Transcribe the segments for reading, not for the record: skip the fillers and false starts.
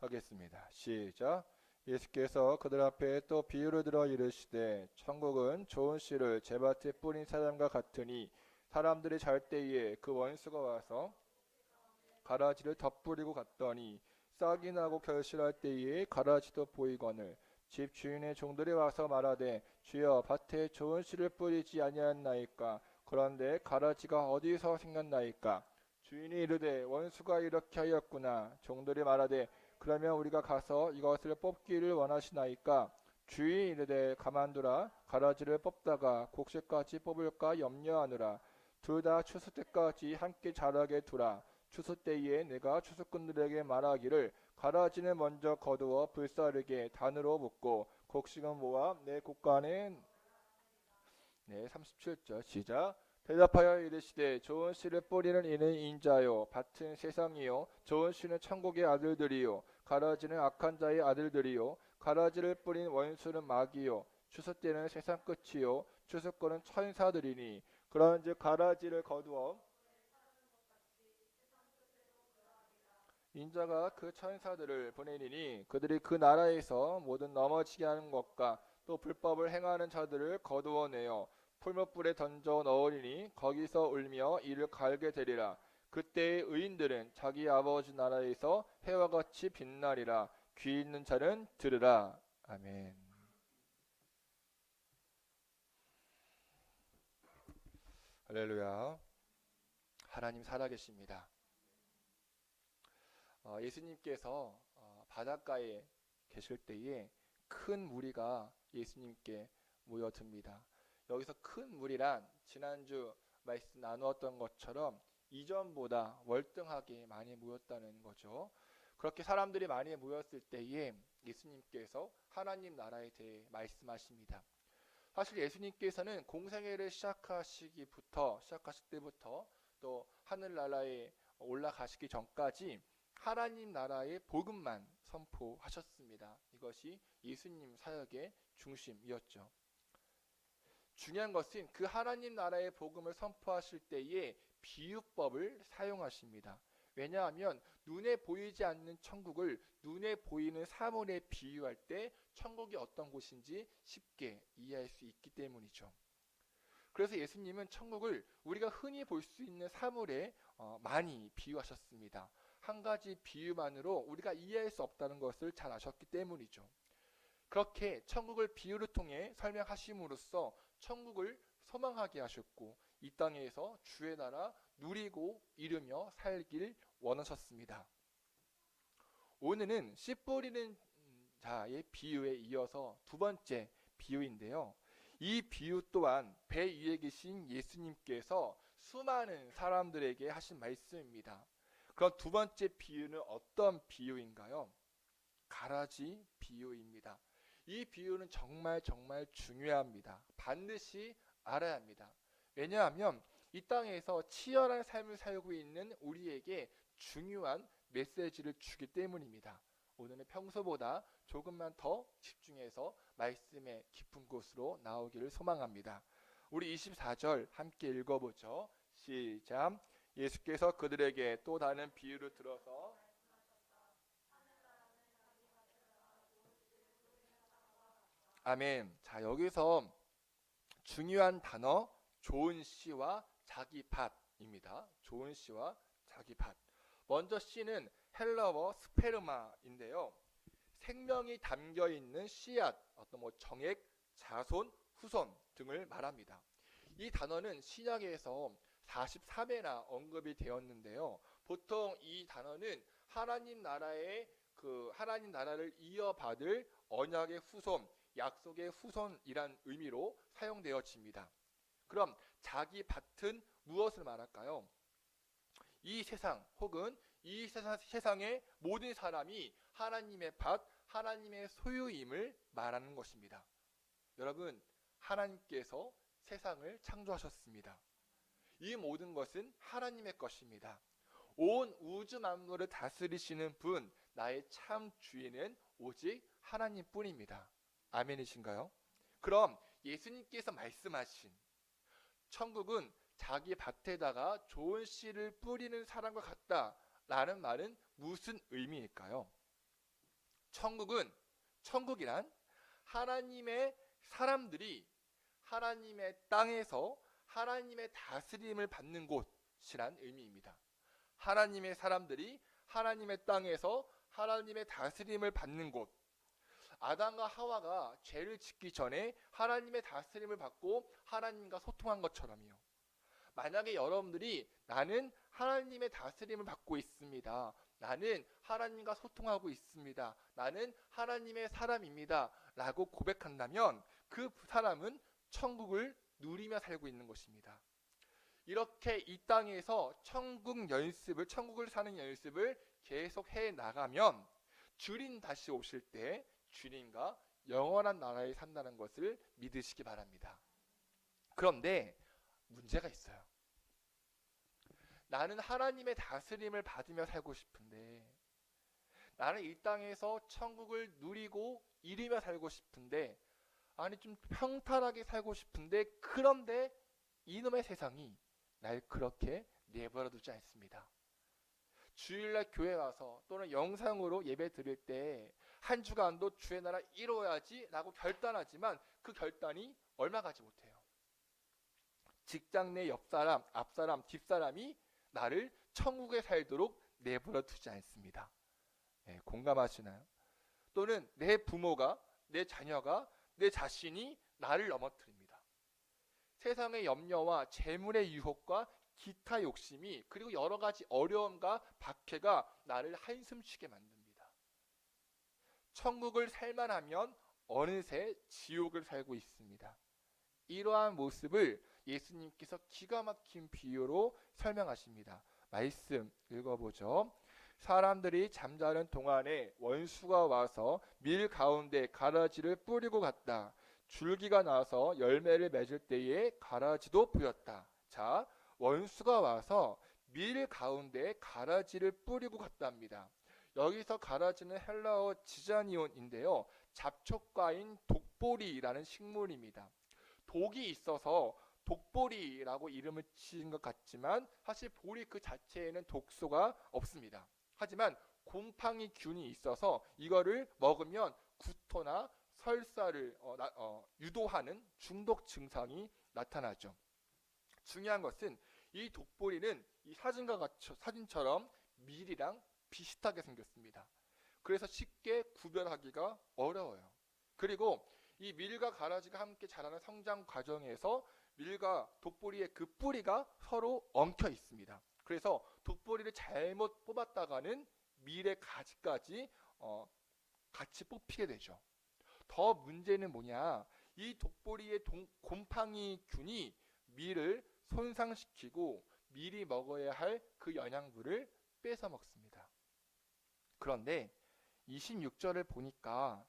하겠습니다. 시작. 예수께서 그들 앞에 또 비유를 들어 이르시되 천국은 좋은 씨를 제밭에 뿌린 사람과 같으니 사람들이 잘 때에 그 원수가 와서 가라지를 덧뿌리고 갔더니 싹이 나고 결실할 때에 가라지도 보이거늘 집 주인의 종들이 와서 말하되 주여 밭에 좋은 씨를 뿌리지 아니하였나이까 그런데 가라지가 어디서 생겼나이까 주인이 이르되 원수가 이렇게 하였구나 종들이 말하되 그러면 우리가 가서 이것을 뽑기를 원하시나이까 주인이 이르되 가만두라 가라지를 뽑다가 곡식까지 뽑을까 염려하느라 둘 다 추수 때까지 함께 자라게 두라 추수 때에 내가 추수꾼들에게 말하기를 가라지는 먼저 거두어 불사르게 단으로 묶고 곡식은 모아 내 곳간에 37절 시작. 대답하여 이르시되 좋은 씨를 뿌리는 이는 인자요 밭은 세상이요 좋은 씨는 천국의 아들들이요 가라지는 악한 자의 아들들이요 가라지를 뿌린 원수는 마귀요 추수 때는 세상 끝이요 추수꾼은 천사들이니 그런즉 가라지를 거두어 인자가 그 천사들을 보내니니 그들이 그 나라에서 모든 넘어지게 하는 것과 또 불법을 행하는 자들을 거두어내어 풀무불에 던져 넣으리니 거기서 울며 이를 갈게 되리라. 그때의 의인들은 자기 아버지 나라에서 해와 같이 빛나리라. 귀 있는 자는 들으라. 아멘. 할렐루야. 하나님 살아계십니다. 예수님께서 바닷가에 계실 때에 큰 무리가 예수님께 모여듭니다. 여기서 큰 무리란 지난주 말씀 나누었던 것처럼 이전보다 월등하게 많이 모였다는 거죠. 그렇게 사람들이 많이 모였을 때에 예수님께서 하나님 나라에 대해 말씀하십니다. 사실 예수님께서는 공생애를 시작하실 때부터 또 하늘나라에 올라가시기 전까지 하나님 나라의 복음만 선포하셨습니다. 이것이 예수님 사역의 중심이었죠. 중요한 것은 그 하나님 나라의 복음을 선포하실 때에 비유법을 사용하십니다. 왜냐하면 눈에 보이지 않는 천국을 눈에 보이는 사물에 비유할 때 천국이 어떤 곳인지 쉽게 이해할 수 있기 때문이죠. 그래서 예수님은 천국을 우리가 흔히 볼 수 있는 사물에 많이 비유하셨습니다. 한 가지 비유만으로 우리가 이해할 수 없다는 것을 잘 아셨기 때문이죠. 그렇게 천국을 비유를 통해 설명하심으로써 천국을 소망하게 하셨고 이 땅에서 주의 나라 누리고 이루며 살길 원하셨습니다. 오늘은 씨 뿌리는 자의 비유에 이어서 두 번째 비유인데요. 이 비유 또한 배 위에 계신 예수님께서 수많은 사람들에게 하신 말씀입니다. 그럼 두 번째 비유는 어떤 비유인가요? 가라지 비유입니다. 이 비유는 정말 중요합니다. 반드시 알아야 합니다. 왜냐하면 이 땅에서 치열한 삶을 살고 있는 우리에게 중요한 메시지를 주기 때문입니다. 오늘은 평소보다 조금만 더 집중해서 말씀의 깊은 곳으로 나오기를 소망합니다. 우리 24절 함께 읽어보죠. 시작. 예수께서 그들에게 또 다른 비유를 들어서 아멘. 자, 여기서 중요한 단어 좋은 씨와 자기 밭입니다. 좋은 씨와 자기 밭. 먼저 씨는 헬라어 스페르마인데요. 생명이 담겨 있는 씨앗, 어떤 정액, 자손, 후손 등을 말합니다. 이 단어는 신약에서 43회나 언급이 되었는데요. 보통 이 단어는 하나님 나라를 이어받을 언약의 후손, 약속의 후손이란 의미로 사용되어집니다. 그럼 자기 밭은 무엇을 말할까요? 이 세상 혹은 이 세상의 모든 사람이 하나님의 밭, 하나님의 소유임을 말하는 것입니다. 여러분, 하나님께서 세상을 창조하셨습니다. 이 모든 것은 하나님의 것입니다. 온 우주 만물을 다스리시는 분, 나의 참 주인은 오직 하나님뿐입니다. 아멘이신가요? 그럼 예수님께서 말씀하신 천국은 자기 밭에다가 좋은 씨를 뿌리는 사람과 같다라는 말은 무슨 의미일까요? 천국이란 하나님의 사람들이 하나님의 땅에서 하나님의 다스림을 받는 곳이란 의미입니다. 하나님의 사람들이 하나님의 땅에서 하나님의 다스림을 받는 곳. 아담과 하와가 죄를 짓기 전에 하나님의 다스림을 받고 하나님과 소통한 것처럼요. 만약에 여러분들이 나는 하나님의 다스림을 받고 있습니다. 나는 하나님과 소통하고 있습니다. 나는 하나님의 사람입니다. 라고 고백한다면 그 사람은 천국을 누리며 살고 있는 것입니다. 이렇게 이 땅에서 천국을 사는 연습을 계속 해 나가면 주님 다시 오실 때 주님과 영원한 나라에 산다는 것을 믿으시기 바랍니다. 그런데 문제가 있어요. 나는 하나님의 다스림을 받으며 살고 싶은데, 나는 이 땅에서 천국을 누리고 이루며 살고 싶은데, 아니 좀 평탄하게 살고 싶은데, 그런데 이놈의 세상이 날 그렇게 내버려 두지 않습니다. 주일날 교회 와서 또는 영상으로 예배 드릴 때 한 주간도 주의 나라 이루어야지 라고 결단하지만 그 결단이 얼마 가지 못해요. 직장 내 옆사람, 앞사람, 뒷사람이 나를 천국에 살도록 내버려 두지 않습니다. 네, 공감하시나요? 또는 내 부모가, 내 자녀가, 내 자신이 나를 넘어뜨립니다. 세상의 염려와 재물의 유혹과 기타 욕심이, 그리고 여러 가지 어려움과 박해가 나를 한숨 쉬게 만듭니다. 천국을 살만하면 어느새 지옥을 살고 있습니다. 이러한 모습을 예수님께서 기가 막힌 비유로 설명하십니다. 말씀 읽어보죠. 사람들이 잠자는 동안에 원수가 와서 밀 가운데 가라지를 뿌리고 갔다. 줄기가 나서 열매를 맺을 때에 가라지도 보였다. 자, 원수가 와서 밀 가운데 가라지를 뿌리고 갔답니다. 여기서 가라지는 헬라어 지자니온인데요. 잡초과인 독보리라는 식물입니다. 독이 있어서 독보리라고 이름을 지은 것 같지만 사실 보리 그 자체에는 독소가 없습니다. 하지만 곰팡이 균이 있어서 이거를 먹으면 구토나 설사를 유도하는 중독 증상이 나타나죠. 중요한 것은 이 독보리는 이 사진처럼 밀이랑 비슷하게 생겼습니다. 그래서 쉽게 구별하기가 어려워요. 그리고 이 밀과 가라지가 함께 자라는 성장 과정에서 밀과 독보리의 그 뿌리가 서로 엉켜 있습니다. 그래서 독보리를 잘못 뽑았다가는 밀의 가지까지 같이 뽑히게 되죠. 더 문제는 뭐냐? 이 독보리의 곰팡이 균이 밀을 손상시키고 밀이 먹어야 할 그 영양분을 뺏어 먹습니다. 그런데 26절을 보니까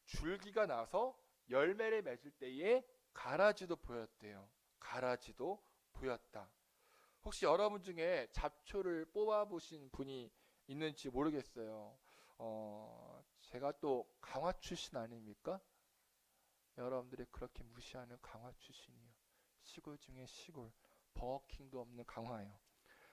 줄기가 나서 열매를 맺을 때에 가라지도 보였대요. 가라지도 보였다. 혹시 여러분 중에 잡초를 뽑아보신 분이 있는지 모르겠어요. 제가 또 강화 출신 아닙니까? 여러분들이 그렇게 무시하는 강화 출신이요. 시골 중에 시골, 버거킹도 없는 강화예요.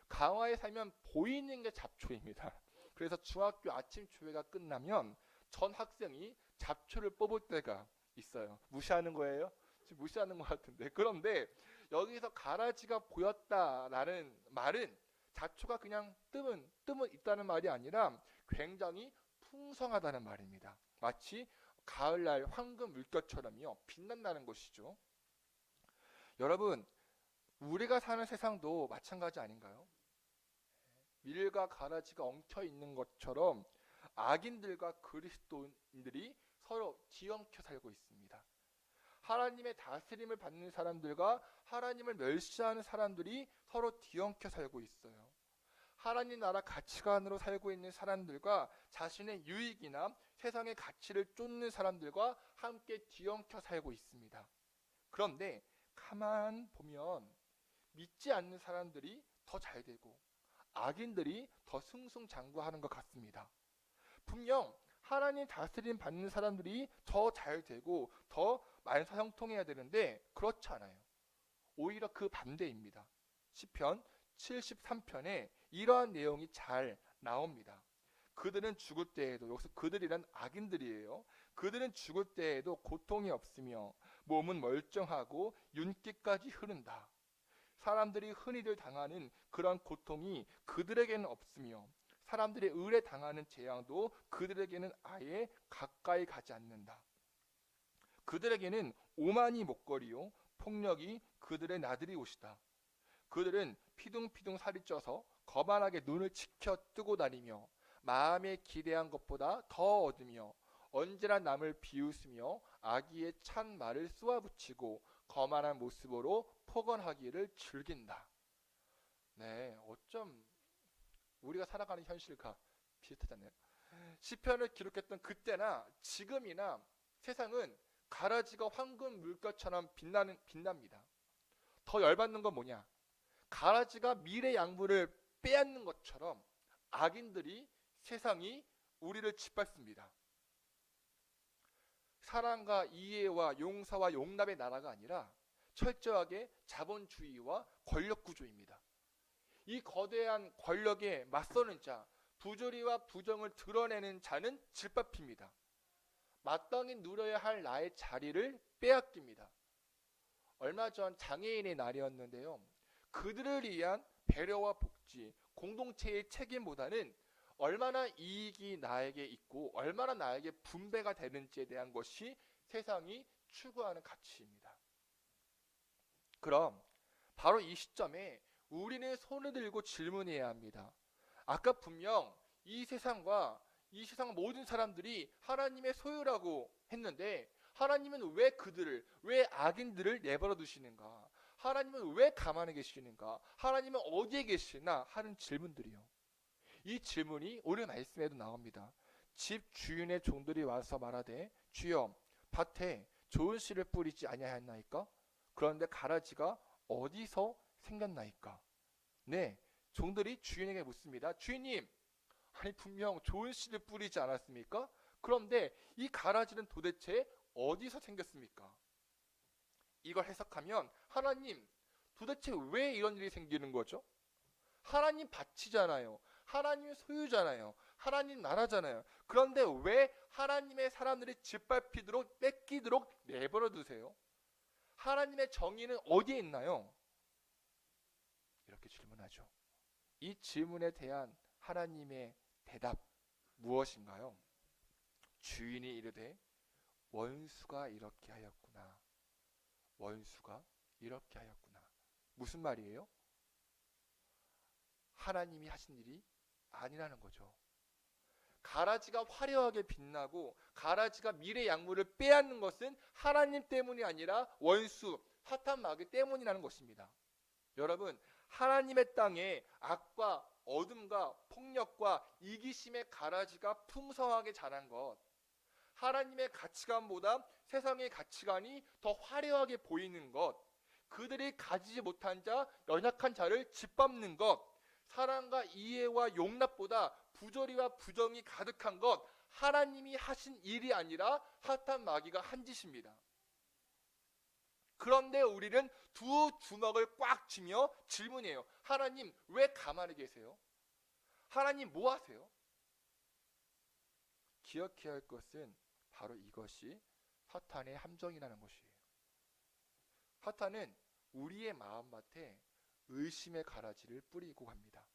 강화에 살면 보이는 게 잡초입니다. 그래서 중학교 아침 조회가 끝나면 전 학생이 잡초를 뽑을 때가 있어요. 무시하는 거예요? 지금 무시하는 것 같은데. 그런데 여기서 가라지가 보였다라는 말은 잡초가 그냥 뜸은 있다는 말이 아니라 굉장히 풍성하다는 말입니다. 마치 가을날 황금 물결처럼요 빛난다는 것이죠. 여러분, 우리가 사는 세상도 마찬가지 아닌가요? 밀과 가라지가 엉켜 있는 것처럼 악인들과 그리스도인들이 서로 뒤엉켜 살고 있습니다. 하나님의 다스림을 받는 사람들과 하나님을 멸시하는 사람들이 서로 뒤엉켜 살고 있어요. 하나님 나라 가치관으로 살고 있는 사람들과 자신의 유익이나 세상의 가치를 쫓는 사람들과 함께 뒤엉켜 살고 있습니다. 그런데 가만 보면 믿지 않는 사람들이 더 잘 되고 악인들이 더 승승장구하는 것 같습니다. 분명 하나님 다스림 받는 사람들이 더 잘 되고 더 만사형통해야 되는데 그렇지 않아요. 오히려 그 반대입니다. 시편 73편에 이러한 내용이 잘 나옵니다. 그들은 죽을 때에도, 여기서 그들이란 악인들이에요. 그들은 죽을 때에도 고통이 없으며 몸은 멀쩡하고 윤기까지 흐른다. 사람들이 흔히들 당하는 그런 고통이 그들에게는 없으며 사람들이 을에 당하는 재앙도 그들에게는 아예 가까이 가지 않는다. 그들에게는 오만이 목걸이요 폭력이 그들의 나들이 옷이다. 그들은 피둥피둥 살이 쪄서 거만하게 눈을 치켜 뜨고 다니며 마음에 기대한 것보다 더 얻으며 언제나 남을 비웃으며 악의의 찬 말을 쏘아붙이고 거만한 모습으로 포건하기를 즐긴다. 네, 어쩜 우리가 살아가는 현실과 비슷하잖아요. 시편을 기록했던 그때나 지금이나 세상은 가라지가 황금 물결처럼 빛납니다. 더 열받는 건 뭐냐? 가라지가 밀의 양분을 빼앗는 것처럼 악인들이 세상이 우리를 짓밟습니다. 사랑과 이해와 용서와 용납의 나라가 아니라 철저하게 자본주의와 권력 구조입니다. 이 거대한 권력에 맞서는 자, 부조리와 부정을 드러내는 자는 짓밟힙니다. 마땅히 누려야 할 나의 자리를 빼앗깁니다. 얼마 전 장애인의 날이었는데요. 그들을 위한 배려와 복지, 공동체의 책임보다는 얼마나 이익이 나에게 있고 얼마나 나에게 분배가 되는지에 대한 것이 세상이 추구하는 가치입니다. 그럼 바로 이 시점에 우리는 손을 들고 질문해야 합니다. 아까 분명 이 세상과 이 세상 모든 사람들이 하나님의 소유라고 했는데 하나님은 왜 그들을, 왜 악인들을 내버려 두시는가? 하나님은 왜 가만히 계시는가? 하나님은 어디에 계시나? 하는 질문들이요. 이 질문이 오늘 말씀에도 나옵니다. 집 주인의 종들이 와서 말하되 주여 밭에 좋은 씨를 뿌리지 아니하였나이까? 그런데 가라지가 어디서 생겼나이까? 네, 종들이 주인에게 묻습니다. 주인님, 아니 분명 좋은 씨를 뿌리지 않았습니까? 그런데 이 가라지는 도대체 어디서 생겼습니까? 이걸 해석하면 하나님, 도대체 왜 이런 일이 생기는 거죠? 하나님 밭이잖아요. 하나님의 소유잖아요. 하나님 나라잖아요. 그런데 왜 하나님의 사람들이 짓밟히도록 뺏기도록 내버려 두세요? 하나님의 정의는 어디에 있나요? 이렇게 질문하죠. 이 질문에 대한 하나님의 대답 무엇인가요? 주인이 이르되 원수가 이렇게 하였구나. 원수가 이렇게 하였구나. 무슨 말이에요? 하나님이 하신 일이 아니라는 거죠. 가라지가 화려하게 빛나고 가라지가 밀의 약물을 빼앗는 것은 하나님 때문이 아니라 원수, 사탄 마귀 때문이라는 것입니다. 여러분, 하나님의 땅에 악과 어둠과 폭력과 이기심의 가라지가 풍성하게 자란 것, 하나님의 가치관보다 세상의 가치관이 더 화려하게 보이는 것, 그들이 가지지 못한 자, 연약한 자를 짓밟는 것, 사랑과 이해와 용납보다 부조리와 부정이 가득한 것, 하나님이 하신 일이 아니라 사탄 마귀가 한 짓입니다. 그런데 우리는 두 주먹을 꽉 쥐며 질문해요. 하나님 왜 가만히 계세요? 하나님 뭐 하세요? 기억해야 할 것은 바로 이것이 사탄의 함정이라는 것이에요. 사탄은 우리의 마음밭에 의심의 가라지를 뿌리고 합니다.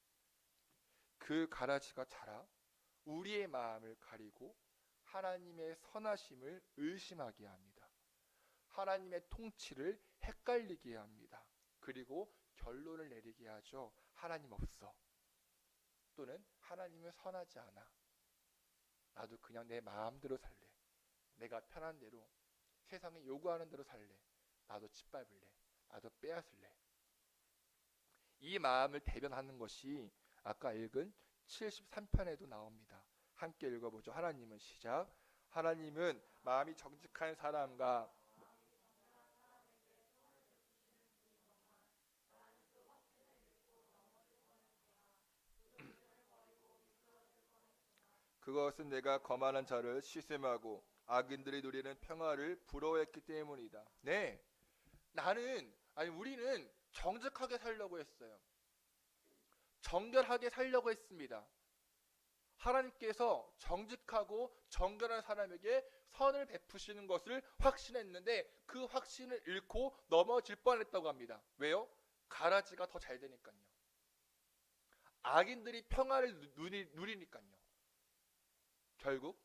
그 가라지가 자라 우리의 마음을 가리고 하나님의 선하심을 의심하게 합니다. 하나님의 통치를 헷갈리게 합니다. 그리고 결론을 내리게 하죠. 하나님 없어. 또는 하나님은 선하지 않아. 나도 그냥 내 마음대로 살래. 내가 편한 대로, 세상이 요구하는 대로 살래. 나도 짓밟을래. 나도 빼앗을래. 이 마음을 대변하는 것이 아까 읽은 73편에도 나옵니다. 함께 읽어보죠. 하나님은 시작. 하나님은 마음이 정직한 사람과 그것은 내가 거만한 자를 시샘하고 악인들이 누리는 평화를 부러워했기 때문이다. 네, 우리는 정직하게 살려고 했어요. 정결하게 살려고 했습니다. 하나님께서 정직하고 정결한 사람에게 선을 베푸시는 것을 확신했는데 그 확신을 잃고 넘어질 뻔했다고 합니다. 왜요? 가라지가 더 잘 되니까요. 악인들이 평화를 누리니까요. 결국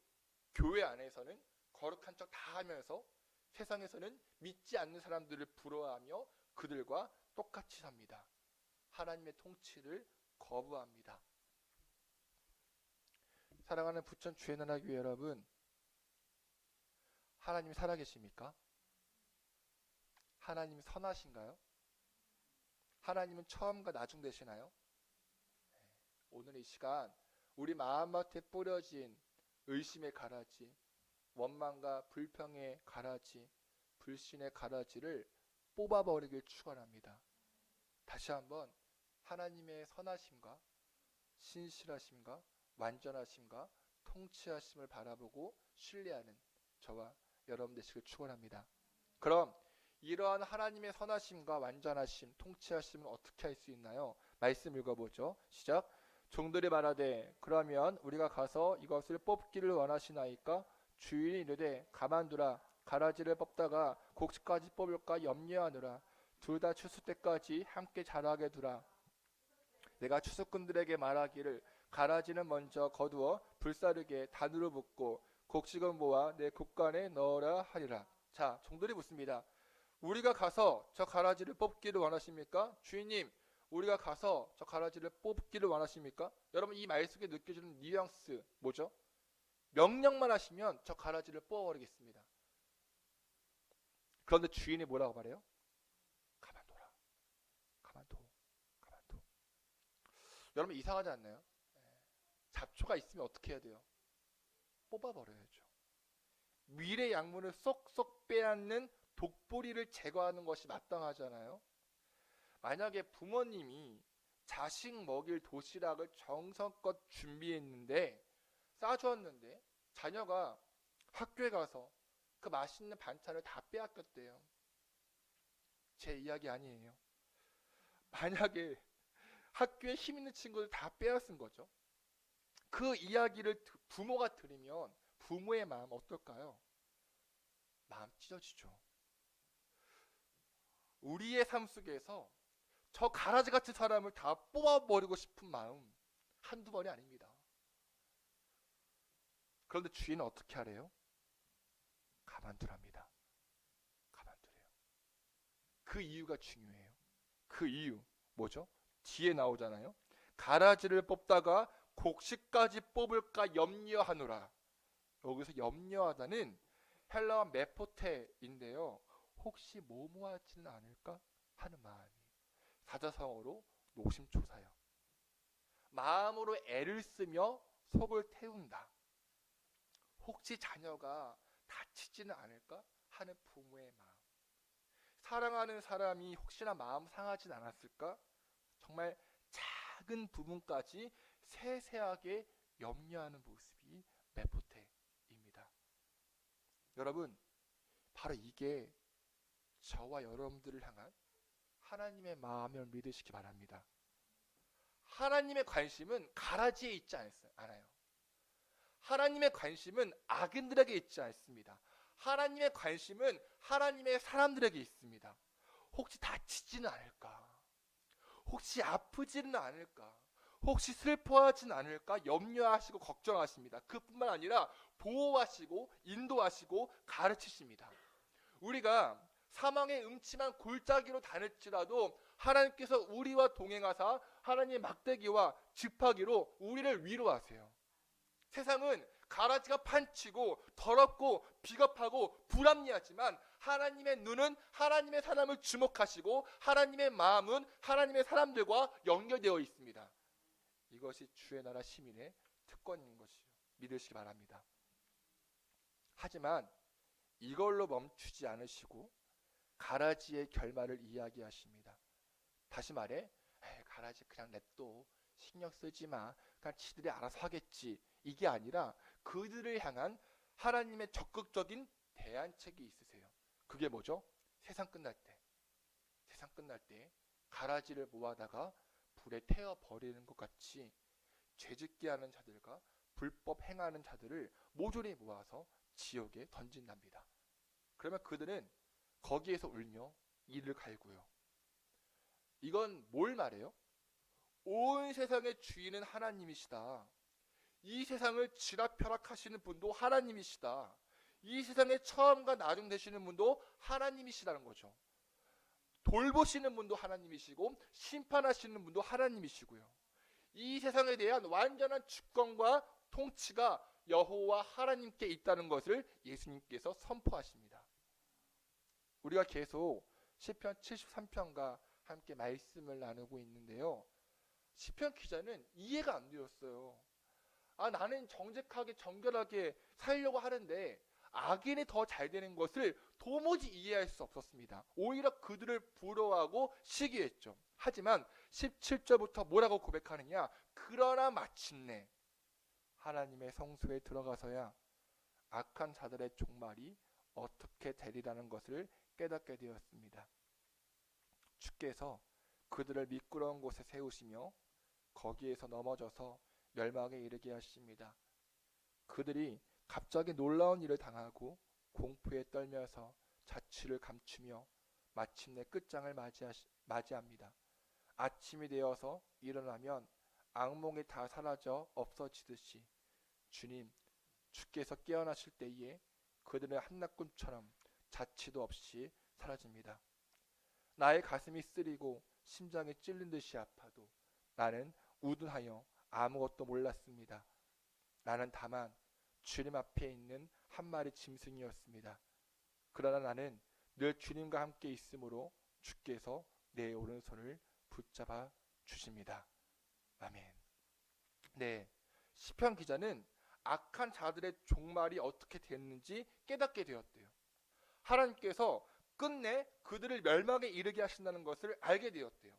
교회 안에서는 거룩한 척 다 하면서 세상에서는 믿지 않는 사람들을 부러워하며 그들과 똑같이 삽니다. 하나님의 통치를 거부합니다. 사랑하는 부천 주의 나라 교회 여러분, 하나님 살아계십니까? 하나님 선하신가요? 하나님은 처음과 나중 되시나요? 오늘 이 시간 우리 마음밭에 뿌려진 의심의 가라지, 원망과 불평의 가라지, 불신의 가라지를 뽑아버리길 축원합니다. 다시 한번 하나님의 선하심과 신실하심과 완전하심과 통치하심을 바라보고 신뢰하는 저와 여러분 되시길 축원합니다. 그럼 이러한 하나님의 선하심과 완전하심, 통치하심을 어떻게 할 수 있나요? 말씀 읽어보죠. 시작. 종들이 말하되 그러면 우리가 가서 이것을 뽑기를 원하시나이까? 주인이 이르되 가만두라. 가라지를 뽑다가 곡식까지 뽑을까 염려하느라. 둘 다 추수 때까지 함께 자라게 두라. 내가 추수꾼들에게 말하기를 가라지는 먼저 거두어 불사르게 단으로 붓고 곡식은 모아 내 곡간에 넣으라 하리라. 자, 종들이 묻습니다. 우리가 가서 저 가라지를 뽑기를 원하십니까? 주인님, 우리가 가서 저 가라지를 뽑기를 원하십니까? 여러분, 이 말 속에 느껴지는 뉘앙스 뭐죠? 명령만 하시면 저 가라지를 뽑아버리겠습니다. 그런데 주인이 뭐라고 말해요? 가만둬라. 가만둬. 가만둬. 여러분, 이상하지 않나요? 잡초가 있으면 어떻게 해야 돼요? 뽑아버려야죠. 밀의 양분을 쏙쏙 빼앗는 독보리를 제거하는 것이 마땅하잖아요. 만약에 부모님이 자식 먹일 도시락을 정성껏 준비했는데 싸주었는데 자녀가 학교에 가서 그 맛있는 반찬을 다 빼앗겼대요. 제 이야기 아니에요. 만약에 학교에 힘 있는 친구들 다 빼앗은 거죠. 그 이야기를 부모가 들으면 부모의 마음 어떨까요? 마음 찢어지죠. 우리의 삶 속에서 저 가라지 같은 사람을 다 뽑아버리고 싶은 마음 한두 번이 아닙니다. 그런데 주인은 어떻게 하래요? 가만두랍니다. 가만두래요. 그 이유가 중요해요. 그 이유 뭐죠? 뒤에 나오잖아요. 가라지를 뽑다가 곡식까지 뽑을까 염려하노라. 여기서 염려하다는 헬라어 메포테인데요. 혹시 모모하지는 않을까 하는 마음이 사자성어로 노심초사요. 마음으로 애를 쓰며 속을 태운다. 혹시 자녀가 다치지는 않을까 하는 부모의 마음. 사랑하는 사람이 혹시나 마음 상하진 않았을까? 정말 작은 부분까지 세세하게 염려하는 모습이 메포테입니다. 여러분, 바로 이게 저와 여러분들을 향한 하나님의 마음을 믿으시기 바랍니다. 하나님의 관심은 가라지에 있지 않아요. 하나님의 관심은 악인들에게 있지 않습니다. 하나님의 관심은 하나님의 사람들에게 있습니다. 혹시 다치지는 않을까? 혹시 아프지는 않을까? 혹시 슬퍼하지는 않을까? 염려하시고 걱정하십니다. 그뿐만 아니라 보호하시고 인도하시고 가르치십니다. 우리가 사망의 음침한 골짜기로 다닐지라도 하나님께서 우리와 동행하사 하나님의 막대기와 지팡이로 우리를 위로하세요. 세상은 가라지가 판치고 더럽고 비겁하고 불합리하지만 하나님의 눈은 하나님의 사람을 주목하시고 하나님의 마음은 하나님의 사람들과 연결되어 있습니다. 이것이 주의 나라 시민의 특권인 것이요. 믿으시기 바랍니다. 하지만 이걸로 멈추지 않으시고 가라지의 결말을 이야기하십니다. 다시 말해, 가라지 그냥 냅둬. 신경 쓰지 마. 그냥 지들이 알아서 하겠지. 이게 아니라 그들을 향한 하나님의 적극적인 대안책이 있으세요. 그게 뭐죠? 세상 끝날 때 가라지를 모아다가 불에 태워 버리는 것 같이 죄짓게 하는 자들과 불법 행하는 자들을 모조리 모아서 지옥에 던진답니다. 그러면 그들은 거기에서 울며 이를 갈고요. 이건 뭘 말해요? 온 세상의 주인은 하나님이시다. 이 세상을 지락펴락하시는 분도 하나님이시다. 이 세상의 처음과 나중 되시는 분도 하나님이시다는 거죠. 돌보시는 분도 하나님이시고 심판하시는 분도 하나님이시고요. 이 세상에 대한 완전한 주권과 통치가 여호와 하나님께 있다는 것을 예수님께서 선포하십니다. 우리가 계속 시편 73편과 함께 말씀을 나누고 있는데요. 시편 기자는 이해가 안 되었어요. 나는 정직하게 정결하게 살려고 하는데 악인이 더 잘 되는 것을 도무지 이해할 수 없었습니다. 오히려 그들을 부러워하고 시기했죠. 하지만 17절부터 뭐라고 고백하느냐? 그러나 마침내 하나님의 성소에 들어가서야 악한 자들의 종말이 어떻게 되리라는 것을 깨닫게 되었습니다. 주께서 그들을 미끄러운 곳에 세우시며 거기에서 넘어져서 멸망에 이르게 하십니다. 그들이 갑자기 놀라운 일을 당하고 공포에 떨면서 자취를 감추며 마침내 끝장을 맞이합니다. 아침이 되어서 일어나면 악몽이 다 사라져 없어지듯이 주께서 깨어나실 때에 그들은 한낮꿈처럼 자취도 없이 사라집니다. 나의 가슴이 쓰리고 심장이 찔린 듯이 아파도 나는 우둔하여 아무것도 몰랐습니다. 나는 다만 주님 앞에 있는 한 마리 짐승이었습니다. 그러나 나는 늘 주님과 함께 있으므로 주께서 내 오른손을 붙잡아 주십니다. 아멘. 네, 시편 기자는 악한 자들의 종말이 어떻게 됐는지 깨닫게 되었대요. 하나님께서 끝내 그들을 멸망에 이르게 하신다는 것을 알게 되었대요.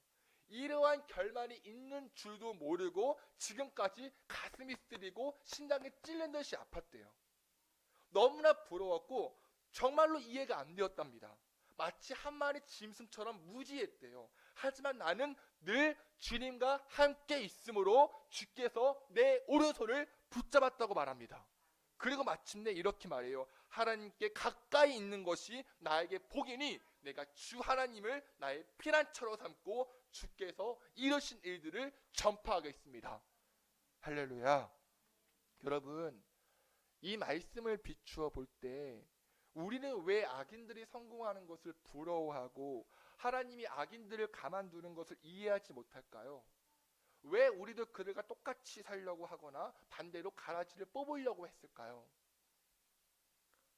이러한 결말이 있는 줄도 모르고 지금까지 가슴이 쓰리고 심장이 찔린 듯이 아팠대요. 너무나 부러웠고 정말로 이해가 안 되었답니다. 마치 한 마리 짐승처럼 무지했대요. 하지만 나는 늘 주님과 함께 있으므로 주께서 내 오른손을 붙잡았다고 말합니다. 그리고 마침내 이렇게 말해요. 하나님께 가까이 있는 것이 나에게 복이니 내가 주 하나님을 나의 피난처로 삼고 주께서 이루신 일들을 전파하겠습니다. 할렐루야. 여러분, 이 말씀을 비추어 볼 때 우리는 왜 악인들이 성공하는 것을 부러워하고 하나님이 악인들을 가만두는 것을 이해하지 못할까요? 왜 우리도 그들과 똑같이 살려고 하거나 반대로 가라지를 뽑으려고 했을까요?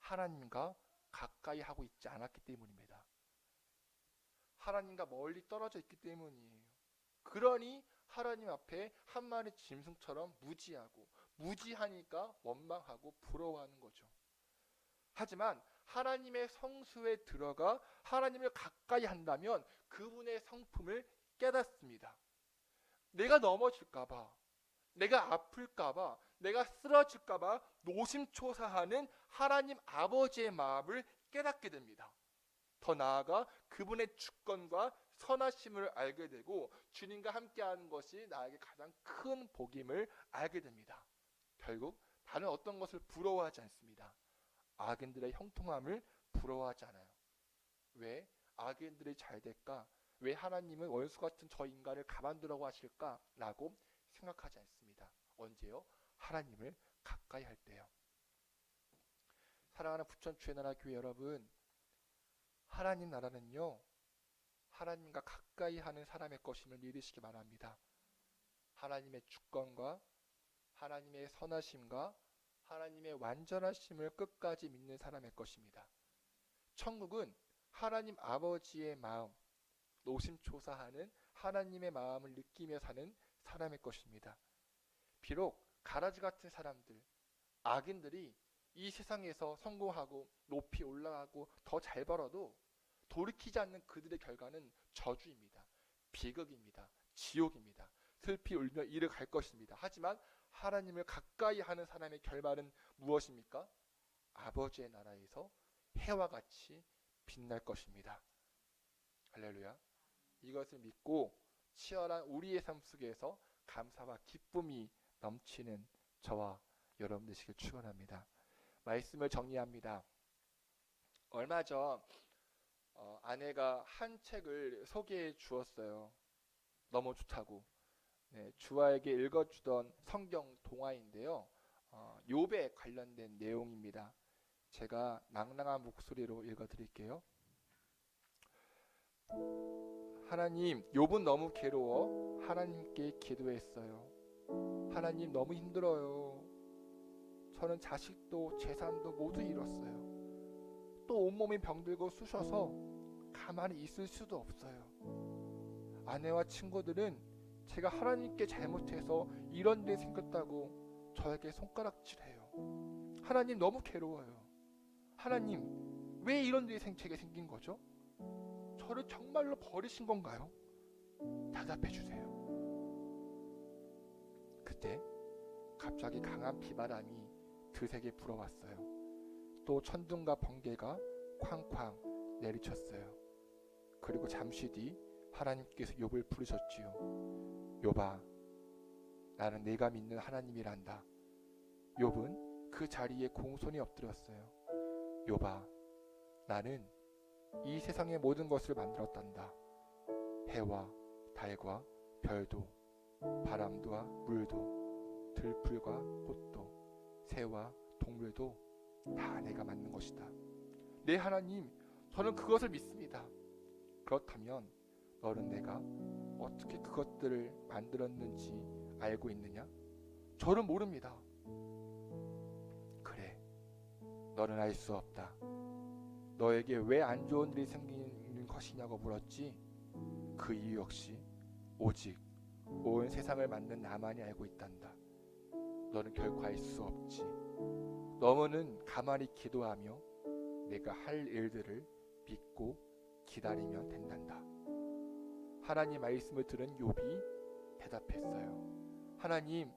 하나님과 가까이 하고 있지 않았기 때문입니다. 하나님과 멀리 떨어져 있기 때문이에요. 그러니 하나님 앞에 한 마리 짐승처럼 무지하고 무지하니까 원망하고 부러워하는 거죠. 하지만 하나님의 성수에 들어가 하나님을 가까이 한다면 그분의 성품을 깨닫습니다. 내가 넘어질까봐, 내가 아플까봐, 내가 쓰러질까봐 노심초사하는 하나님 아버지의 마음을 깨닫게 됩니다. 더 나아가 그분의 주권과 선하심을 알게 되고 주님과 함께하는 것이 나에게 가장 큰 복임을 알게 됩니다. 결국 다른 어떤 것을 부러워하지 않습니다. 악인들의 형통함을 부러워하지 않아요. 왜 악인들이 잘 될까? 왜 하나님은 원수 같은 저 인간을 가만두라고 하실까? 라고 생각하지 않습니다. 언제요? 하나님을 가까이 할 때요. 사랑하는 부천주의나라교회 여러분, 하나님 나라는요, 하나님과 가까이 하는 사람의 것임을 믿으시기 바랍니다. 하나님의 주권과 하나님의 선하심과 하나님의 완전하심을 끝까지 믿는 사람의 것입니다. 천국은 하나님 아버지의 마음, 노심초사하는 하나님의 마음을 느끼며 사는 사람의 것입니다. 비록 가라지 같은 사람들, 악인들이 이 세상에서 성공하고 높이 올라가고 더 잘 벌어도 돌이키지 않는 그들의 결과는 저주입니다. 비극입니다. 지옥입니다. 슬피 울며 이를 갈 것입니다. 하지만 하나님을 가까이 하는 사람의 결말은 무엇입니까? 아버지의 나라에서 해와 같이 빛날 것입니다. 할렐루야. 이것을 믿고 치열한 우리의 삶 속에서 감사와 기쁨이 넘치는 저와 여러분 되시길 축원합니다. 말씀을 정리합니다. 얼마 전 아내가 한 책을 소개해 주었어요. 너무 좋다고. 네, 주아에게 읽어주던 성경 동화인데요. 욥에 관련된 내용입니다. 제가 낭낭한 목소리로 읽어드릴게요. 하나님, 욥은 너무 괴로워 하나님께 기도했어요. 하나님, 너무 힘들어요. 저는 자식도 재산도 모두 잃었어요. 또 온몸이 병들고 쑤셔서 가만히 있을 수도 없어요. 아내와 친구들은 제가 하나님께 잘못해서 이런 일이 생겼다고 저에게 손가락질해요. 하나님, 너무 괴로워요. 하나님, 왜 이런 일이 제게 생긴 거죠? 저를 정말로 버리신 건가요? 대답해 주세요. 그때 갑자기 강한 비바람이 드세게 불어왔어요. 또 천둥과 번개가 쾅쾅 내리쳤어요. 그리고 잠시 뒤 하나님께서 욥을 부르셨지요. 욥아, 나는 내가 믿는 하나님이란다. 욥은 그 자리에 공손히 엎드렸어요. 욥아, 나는 이 세상의 모든 것을 만들었단다. 해와 달과 별도, 바람과 물도, 들풀과 꽃도, 새와 동물도 다 내가 만든 것이다. 네 하나님, 저는 그것을 믿습니다. 그렇다면 너는 내가 어떻게 그것들을 만들었는지 알고 있느냐? 저는 모릅니다. 그래, 너는 알 수 없다. 너에게 왜 안 좋은 일이 생기는 것이냐고 물었지. 그 이유 역시 오직 온 세상을 만든 나만이 알고 있단다. 너는 결코 알 수 없지. 너는 가만히 기도하며 내가 할 일들을 믿고 기다리면 된단다. 하나님 말씀을 들은 욥이 대답했어요. 하나님,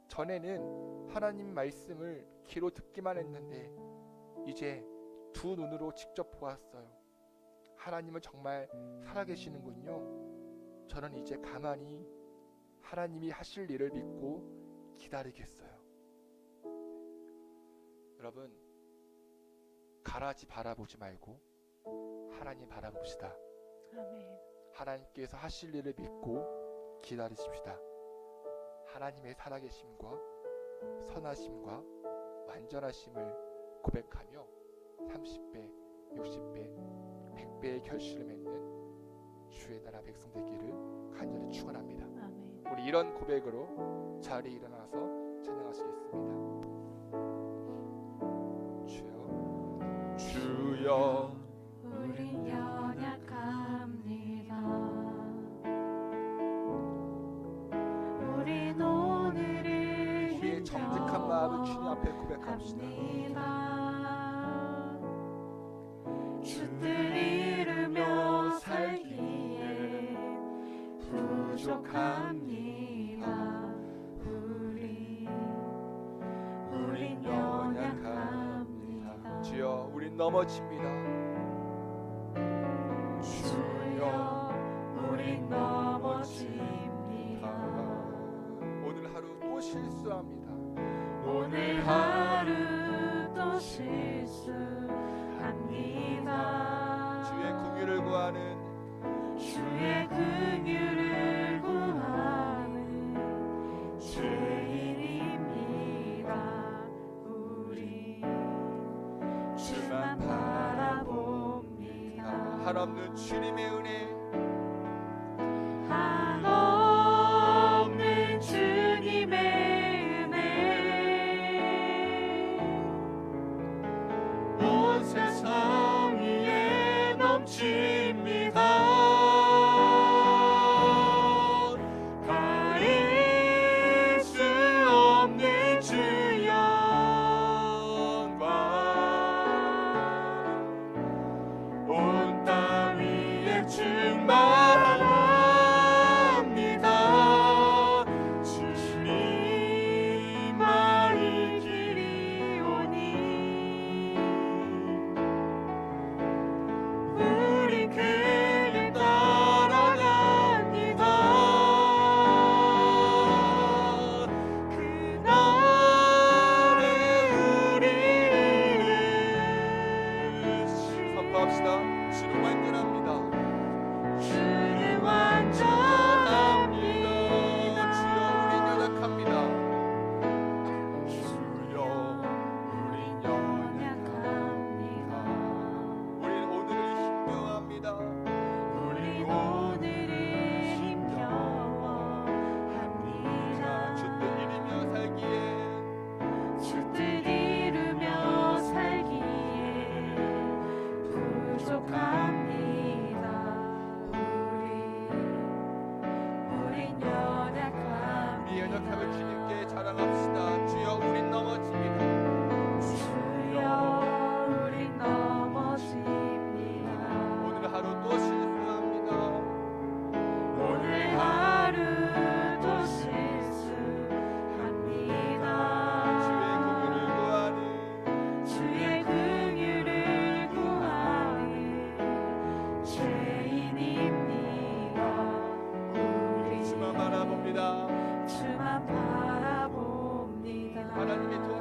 전에는 하나님 말씀을 귀로 듣기만 했는데 이제 두 눈으로 직접 보았어요. 하나님은 정말 살아계시는군요. 저는 이제 가만히 하나님이 하실 일을 믿고 기다리겠어요. 여러분, 가라지 바라보지 말고 하나님 바라봅시다. 아멘. 하나님께서 하실 일을 믿고 기다리십시다. 하나님의 살아계심과 선하심과 완전하심을 고백하며 30배, 60배, 100배의 결실을 맺는 주의 나라 백성 되기를 간절히 축원합니다. 아멘. 우리 이런 고백으로 자리에 일어나서 찬양하시겠습니다. 주여, 우린 연약합니다. 우린 오늘을 우리의 정직한 마음을 주님 앞에 고백합시다. 주 뜻 이루며 살기에 부족합니다. 우린 연약합니다. 주여, 우린 넘어집니다. 주여, 우린 넘어집니다. 오늘 하루 또 실수합니다. 오늘 하루 또 실수합니다. 주의 긍휼을 구하는 주의 긍휼을 구하는 죄인입니다. 우리 주만 바라봅니다. 한없는 주님의 은혜, 한없는 주님의 은혜 온 세상 위에 넘칩니다. 가릴 수 없는 주 영광 온 땅 위에 충만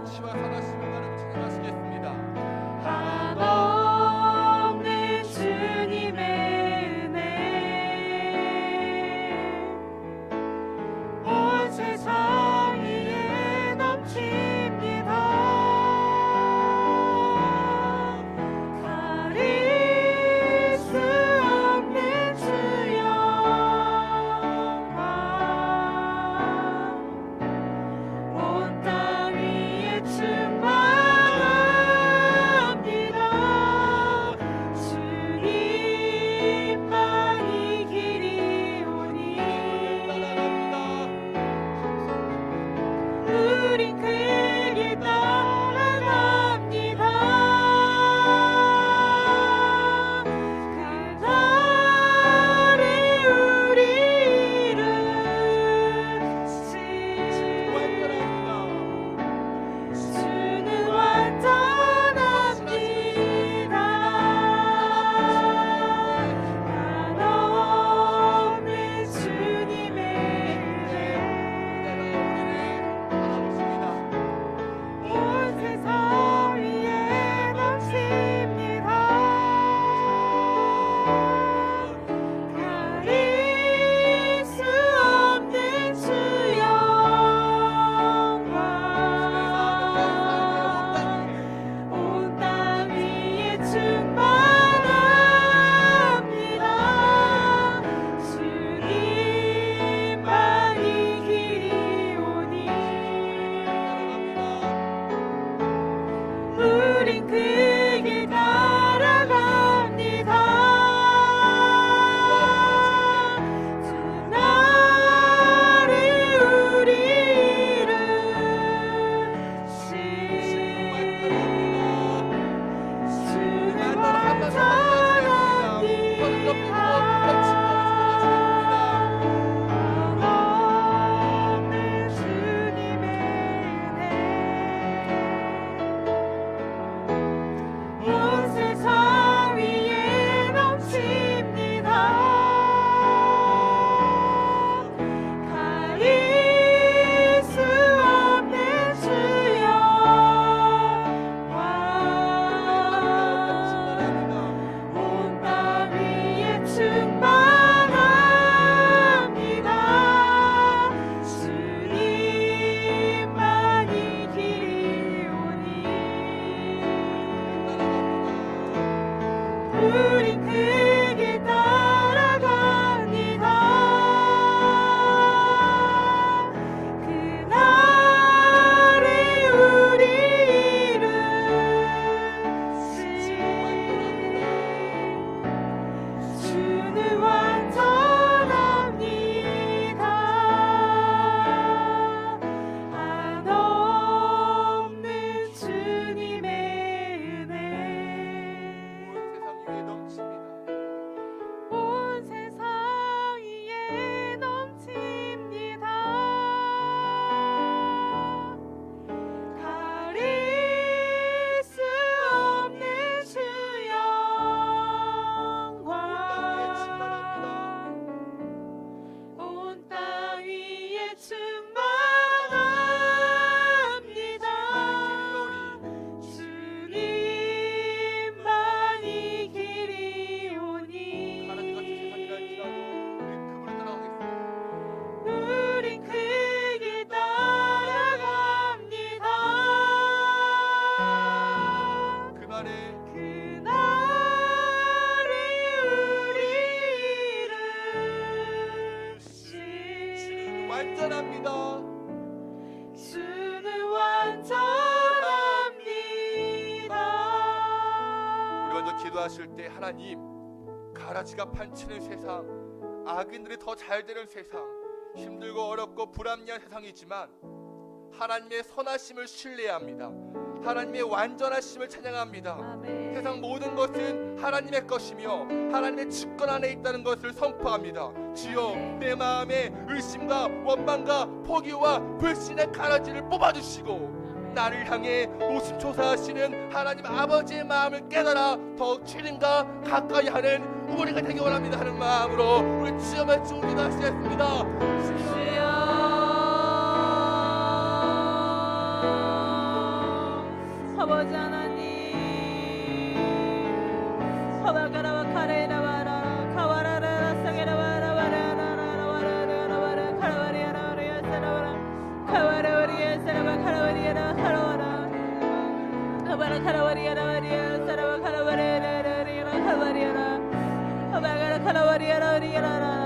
능치와 선하심을 하나님 찬양하시겠습니다. 한없는 주님의 은혜 온 세상 위에 넘칩니다. 가릴 수 없는 주 영광 온 땅 위에 충만합니다. 주님만이 길이오니 우린 그 길 따라갑니다. 그날에 우리를 주는 완전합니다. 한없는 주님의 은혜 온 세상 위에 넘칩니다. 가릴 수 없는 주 영광 온 땅 위에 충만합니다. 주님만이 길이오니 우린 그 길 따라갑니다. 그날에 우리를 주는 한없는 주님의 은혜 온 세상 위에 넘칩니다. 가릴 수 없는 주 영광 온 땅 위에 충만합니다. 주님만이 길이오니 우린 그 길 따라갑니다. 그날에 우리를 주는 완전합니다. 한없는 주님의 은혜 온 세상 위에 넘칩니다. 가릴 수 없는 주 영광 온 땅 위에 충만합니다. 주님만이 길이오니 우린 그 길 따라갑니다. 그날에 우리를 주는 완전합니다. 주는 완전합니다. 우리 먼저 기도하실 때 하나님, 가라지가 판치는 세상, 악인들이 더 잘 되는 세상, 힘들고 어렵고 불합리한 세상이지만 하나님의 선하심을 신뢰합니다. 하나님의 완전하심을 찬양합니다. 아멘. 세상 모든 것은 하나님의 것이며 하나님의 주권 안에 있다는 것을 선포합니다. 주여, 내 마음에 의심과 원망과 포기와 불신의 가라지를 뽑아주시고 나를 향해 노심초사하시는 하나님 아버지의 마음을 깨달아 더욱 주님과 가까이 하는 우리가 되기 원합니다 하는 마음으로 우리 주여만 주기도 하시겠습니다. 주여 아버지 하나님 허바가라와 카레라바라 카와라라 사게라바라바라라라바라라바라 카라바리아라바리아 사라바라 카와라바리아 사라바 카라바리아라 카라와라 하바라 카라바리아라바리아 사라바 카라바리아라리아 카바리아라 하바가라 카라바리아라리아라라